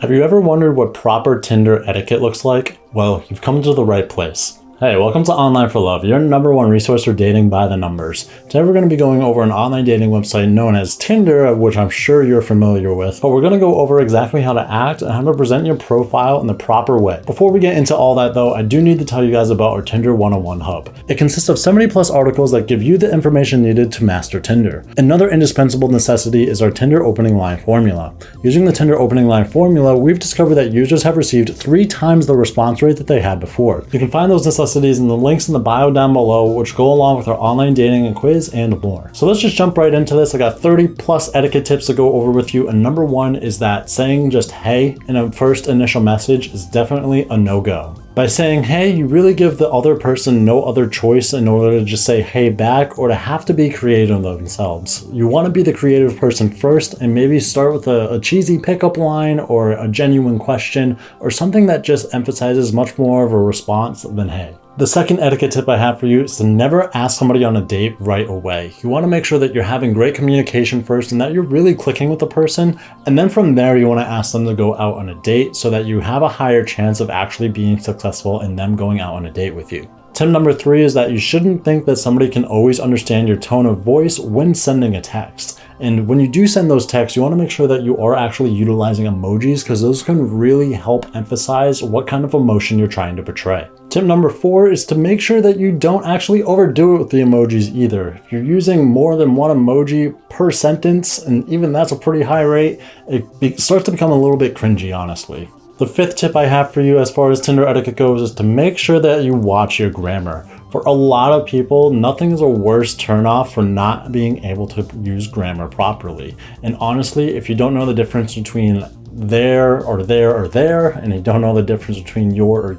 Have you ever wondered what proper Tinder etiquette looks like? Well, you've come to the right place. Hey, welcome to Online for Love, your #1 resource for dating by the numbers. Today we're going to be going over an online dating website known as Tinder, which I'm sure you're familiar with, but we're going to go over exactly how to act and how to present your profile in the proper way. Before we get into all that though, I do need to tell you guys about our Tinder 101 hub. It consists of 70+ articles that give you the information needed to master Tinder. Another indispensable necessity is our Tinder opening line formula. Using the Tinder opening line formula, we've discovered that users have received 3 times the response rate that they had before. You can find those necessities in the links in the bio down below, which go along with our online dating and quiz and more. So let's just jump right into this. I got 30+ etiquette tips to go over with you, and number 1 is that saying just hey in a first initial message is definitely a no-go. By saying hey, you really give the other person no other choice in order to just say hey back or to have to be creative themselves. You want to be the creative person first and maybe start with a cheesy pickup line or a genuine question or something that just emphasizes much more of a response than hey. The second etiquette tip I have for you is to never ask somebody on a date right away. You want to make sure that you're having great communication first and that you're really clicking with the person. And then from there, you want to ask them to go out on a date so that you have a higher chance of actually being successful in them going out on a date with you. Tip number 3 is that you shouldn't think that somebody can always understand your tone of voice when sending a text. And when you do send those texts, you want to make sure that you are actually utilizing emojis because those can really help emphasize what kind of emotion you're trying to portray. Tip number 4 is to make sure that you don't actually overdo it with the emojis either. If you're using more than one emoji per sentence, and even that's a pretty high rate, it starts to become a little bit cringy, honestly. The 5th tip I have for you as far as Tinder etiquette goes is to make sure that you watch your grammar. For a lot of people, nothing is a worse turnoff for not being able to use grammar properly. And honestly, if you don't know the difference between there or there or there, and you don't know the difference between your,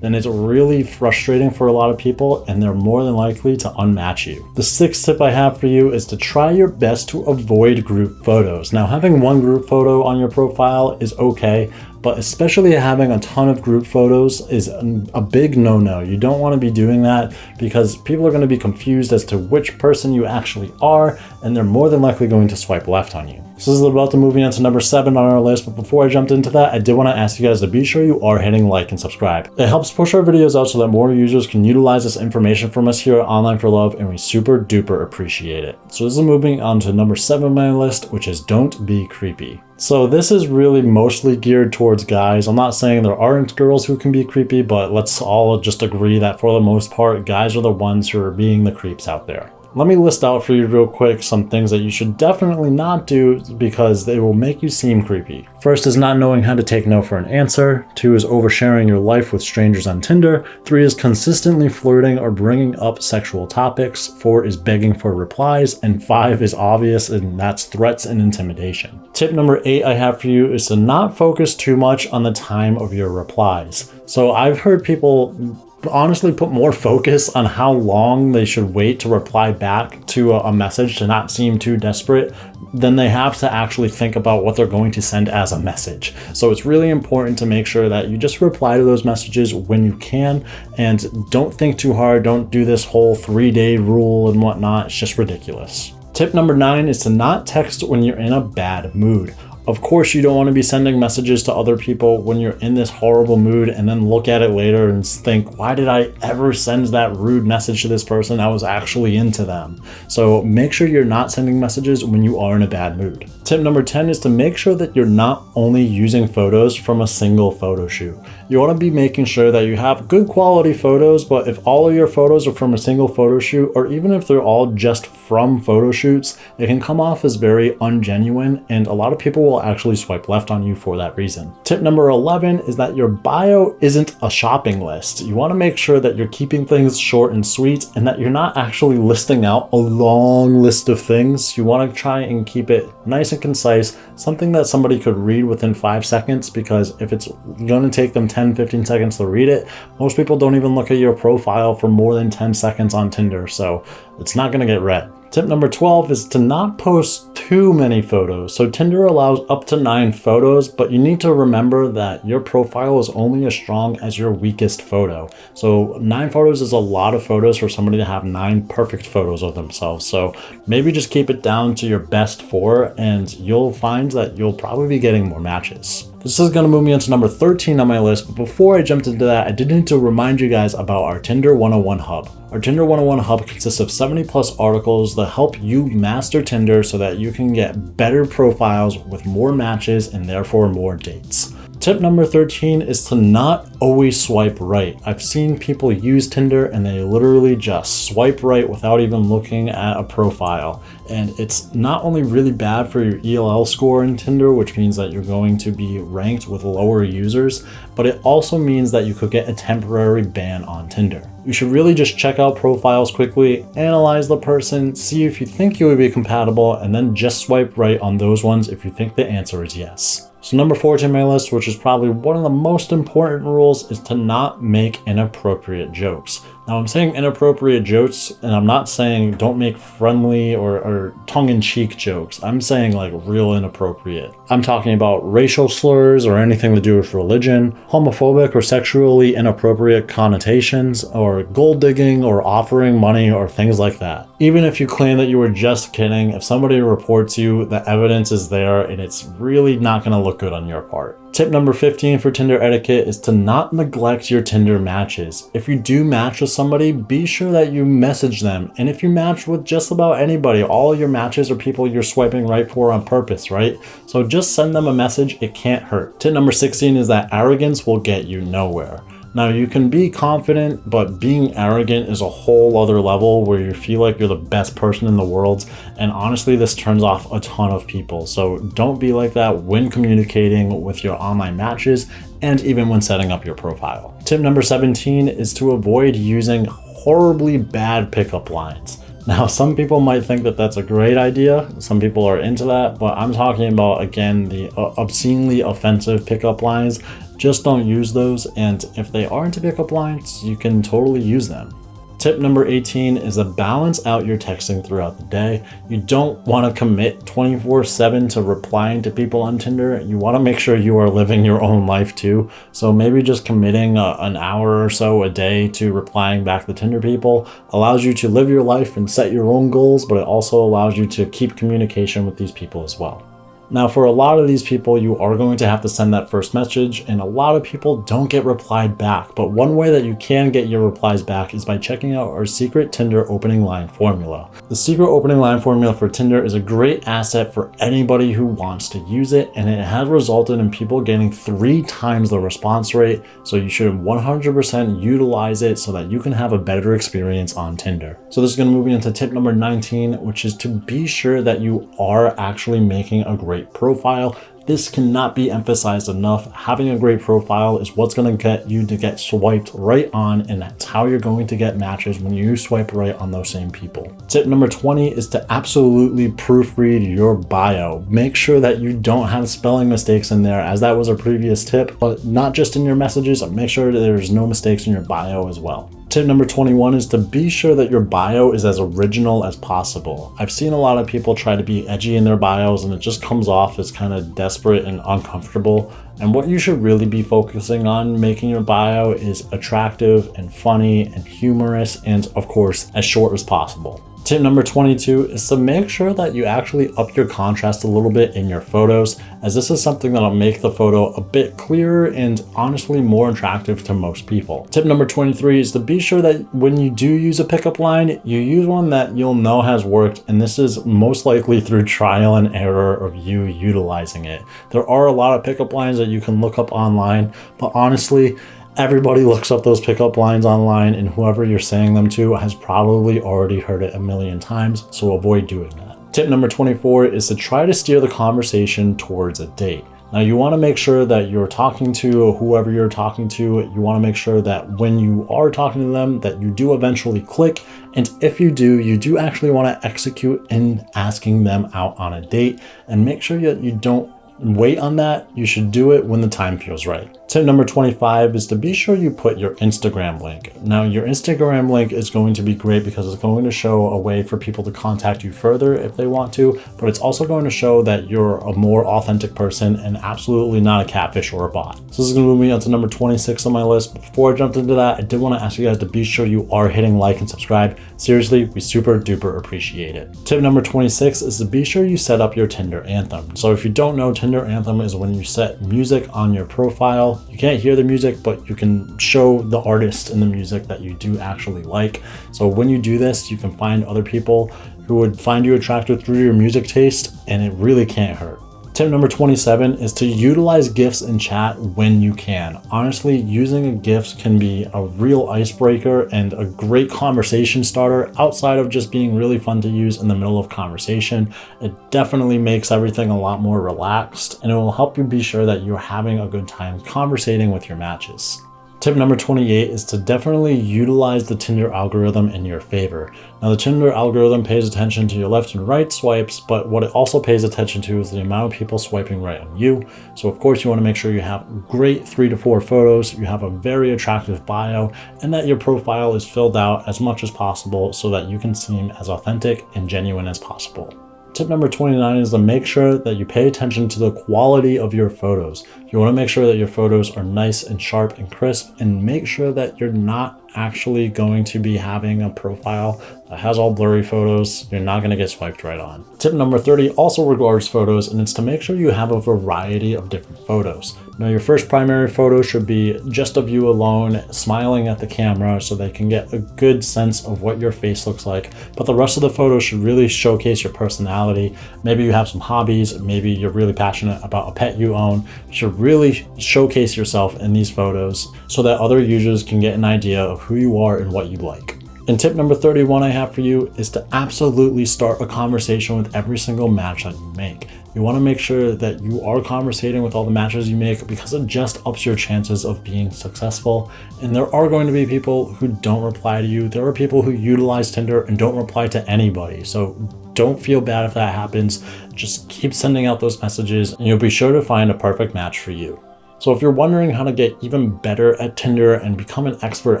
then it's really frustrating for a lot of people and they're more than likely to unmatch you. The 6th tip I have for you is to try your best to avoid group photos. Now, having one group photo on your profile is okay, but especially having a ton of group photos is a big no-no. You don't want to be doing that because people are going to be confused as to which person you actually are, and they're more than likely going to swipe left on you. So this is about to move on to number 7 on our list, but before I jumped into that, I did want to ask you guys to be sure you are hitting like and subscribe. It helps push our videos out so that more users can utilize this information from us here at Online for Love, and we super duper appreciate it. So this is moving on to number 7 on my list, which is don't be creepy. So this is really mostly geared towards guys. I'm not saying there aren't girls who can be creepy, but let's all just agree that for the most part, guys are the ones who are being the creeps out there. Let me list out for you real quick some things that you should definitely not do because they will make you seem creepy. First is not knowing how to take no for an answer. 2 is oversharing your life with strangers on Tinder. 3 is consistently flirting or bringing up sexual topics. 4 is begging for replies. And 5 is obvious, and that's threats and intimidation. Tip number 8 I have for you is to not focus too much on the time of your replies. So I've heard people honestly put more focus on how long they should wait to reply back to a message to not seem too desperate than they have to actually think about what they're going to send as a message. So it's really important to make sure that you just reply to those messages when you can and don't think too hard. Don't do this whole 3-day rule and whatnot. It's just ridiculous. Tip number 9 is to not text when you're in a bad mood. Of course, you don't want to be sending messages to other people when you're in this horrible mood and then look at it later and think, why did I ever send that rude message to this person? I was actually into them. So make sure you're not sending messages when you are in a bad mood. Tip number 10 is to make sure that you're not only using photos from a single photo shoot. You want to be making sure that you have good quality photos, but if all of your photos are from a single photo shoot, or even if they're all just from photo shoots, it can come off as very ungenuine, and a lot of people will actually swipe left on you for that reason. Tip number 11 is that your bio isn't a shopping list. You want to make sure that you're keeping things short and sweet and that you're not actually listing out a long list of things. You want to try and keep it nice and concise, something that somebody could read within 5 seconds, because if it's going to take them 10-15 seconds to read it, most people don't even look at your profile for more than 10 seconds on Tinder, so it's not going to get read. Tip number 12 is to not post too many photos. So Tinder allows up to 9 photos, but you need to remember that your profile is only as strong as your weakest photo. So 9 photos is a lot of photos for somebody to have 9 perfect photos of themselves. So maybe just keep it down to your best 4 and you'll find that you'll probably be getting more matches. This is going to move me into number 13 on my list, but before I jumped into that, I did need to remind you guys about our Tinder 101 Hub. Our Tinder 101 Hub consists of 70 plus articles that help you master Tinder so that you can get better profiles with more matches and therefore more dates. Tip number 13 is to not always swipe right. I've seen people use Tinder and they literally just swipe right without even looking at a profile. And it's not only really bad for your ELL score in Tinder, which means that you're going to be ranked with lower users, but it also means that you could get a temporary ban on Tinder. You should really just check out profiles quickly, analyze the person, see if you think you would be compatible, and then just swipe right on those ones if you think the answer is yes. So number 14 on my list, which is probably one of the most important rules, is to not make inappropriate jokes. Now I'm saying inappropriate jokes, and I'm not saying don't make friendly or tongue-in-cheek jokes. I'm saying like real inappropriate. I'm talking about racial slurs or anything to do with religion, homophobic or sexually inappropriate connotations, or gold digging or offering money or things like that. Even if you claim that you were just kidding, if somebody reports you, the evidence is there and it's really not going to look good on your part. Tip number 15 for Tinder etiquette is to not neglect your Tinder matches. If you do match with somebody, be sure that you message them. And if you match with just about anybody, all your matches are people you're swiping right for on purpose, right? So just send them a message, it can't hurt. Tip number 16 is that arrogance will get you nowhere. Now you can be confident, but being arrogant is a whole other level where you feel like you're the best person in the world. And honestly, this turns off a ton of people. So don't be like that when communicating with your online matches and even when setting up your profile. Tip number 17 is to avoid using horribly bad pickup lines. Now, some people might think that that's a great idea. Some people are into that, but I'm talking about, again, the obscenely offensive pickup lines. Just don't use those, and if they are into pickup lines, you can totally use them. Tip number 18 is to balance out your texting throughout the day. You don't want to commit 24/7 to replying to people on Tinder. You want to make sure you are living your own life too. So maybe just committing an hour or so a day to replying back to Tinder people allows you to live your life and set your own goals, but it also allows you to keep communication with these people as well. Now, for a lot of these people, you are going to have to send that first message, and a lot of people don't get replied back. But one way that you can get your replies back is by checking out our secret Tinder opening line formula. The secret opening line formula for Tinder is a great asset for anybody who wants to use it, and it has resulted in people getting 3 times the response rate. So you should 100% utilize it so that you can have a better experience on Tinder. So this is going to move me into tip number 19, which is to be sure that you are actually making a great profile. This cannot be emphasized enough. Having a great profile is what's going to get you to get swiped right on, and that's how you're going to get matches when you swipe right on those same people. Tip number 20 is to absolutely proofread your bio. Make sure that you don't have spelling mistakes in there, as that was a previous tip, but not just in your messages. Make sure that there's no mistakes in your bio as well. Tip number 21 is to be sure that your bio is as original as possible. I've seen a lot of people try to be edgy in their bios and it just comes off as kind of desperate and uncomfortable. And what you should really be focusing on making your bio is attractive and funny and humorous and, of course, as short as possible. Tip number 22 is to make sure that you actually up your contrast a little bit in your photos, as this is something that'll make the photo a bit clearer and honestly more attractive to most people. Tip number 23 is to be sure that when you do use a pickup line, you use one that you'll know has worked, and this is most likely through trial and error of you utilizing it. There are a lot of pickup lines that you can look up online, but honestly, everybody looks up those pickup lines online, and whoever you're saying them to has probably already heard it a million times, so avoid doing that. Tip number 24 is to try to steer the conversation towards a date. Now, you want to make sure that you're talking to whoever you're talking to. You want to make sure that when you are talking to them, that you do eventually click. And if you do, you do actually want to execute in asking them out on a date, and make sure that you don't wait on that. You should do it when the time feels right. Tip number 25 is to be sure you put your Instagram link. Now, your Instagram link is going to be great because it's going to show a way for people to contact you further if they want to, but it's also going to show that you're a more authentic person and absolutely not a catfish or a bot. So this is going to move me on to number 26 on my list. But before I jumped into that, I did want to ask you guys to be sure you are hitting like and subscribe. Seriously, we super duper appreciate it. Tip number 26 is to be sure you set up your Tinder Anthem. So if you don't know, Tinder Tinder Anthem is when you set music on your profile. You can't hear the music, but you can show the artist in the music that you do actually like. So when you do this, you can find other people who would find you attractive through your music taste, and it really can't hurt. Tip number 27 is to utilize GIFs in chat when you can. Honestly, using a GIF can be a real icebreaker and a great conversation starter outside of just being really fun to use in the middle of conversation. It definitely makes everything a lot more relaxed, and it will help you be sure that you're having a good time conversating with your matches. Tip number 28 is to definitely utilize the Tinder algorithm in your favor. Now, the Tinder algorithm pays attention to your left and right swipes, but what it also pays attention to is the amount of people swiping right on you. So of course you want to make sure you have great 3 to 4 photos, you have a very attractive bio, and that your profile is filled out as much as possible so that you can seem as authentic and genuine as possible. Tip number 29 is to make sure that you pay attention to the quality of your photos. You want to make sure that your photos are nice and sharp and crisp, and make sure that you're not actually going to be having a profile that has all blurry photos. You're not going to get swiped right on. Tip number 30 also regards photos, and it's to make sure you have a variety of different photos. Now, your first primary photo should be just of you alone, smiling at the camera so they can get a good sense of what your face looks like. But the rest of the photos should really showcase your personality. Maybe you have some hobbies, maybe you're really passionate about a pet you own. You should really showcase yourself in these photos so that other users can get an idea of who you are and what you like. And tip number 31 I have for you is to absolutely start a conversation with every single match that you make. You want to make sure that you are conversating with all the matches you make, because it just ups your chances of being successful. And there are going to be people who don't reply to you. There are people who utilize Tinder and don't reply to anybody. So don't feel bad if that happens. Just keep sending out those messages and you'll be sure to find a perfect match for you. So if you're wondering how to get even better at Tinder and become an expert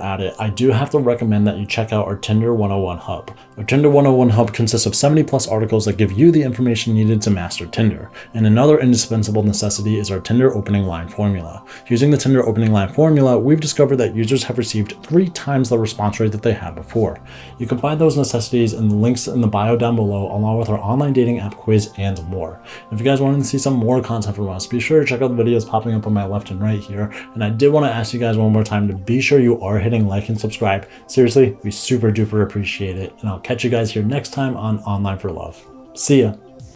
at it, I do have to recommend that you check out our Tinder 101 Hub. Our Tinder 101 Hub consists of 70+ articles that give you the information needed to master Tinder. And another indispensable necessity is our Tinder opening line formula. Using the Tinder opening line formula, we've discovered that users have received 3 times the response rate that they had before. You can find those necessities in the links in the bio down below, along with our online dating app quiz and more. If you guys wanted to see some more content from us, be sure to check out the videos popping up on my left and right here. And I did want to ask you guys one more time to be sure you are hitting like and subscribe. Seriously, we super duper appreciate it. And I'll catch you guys here next time on Online for Love. See ya.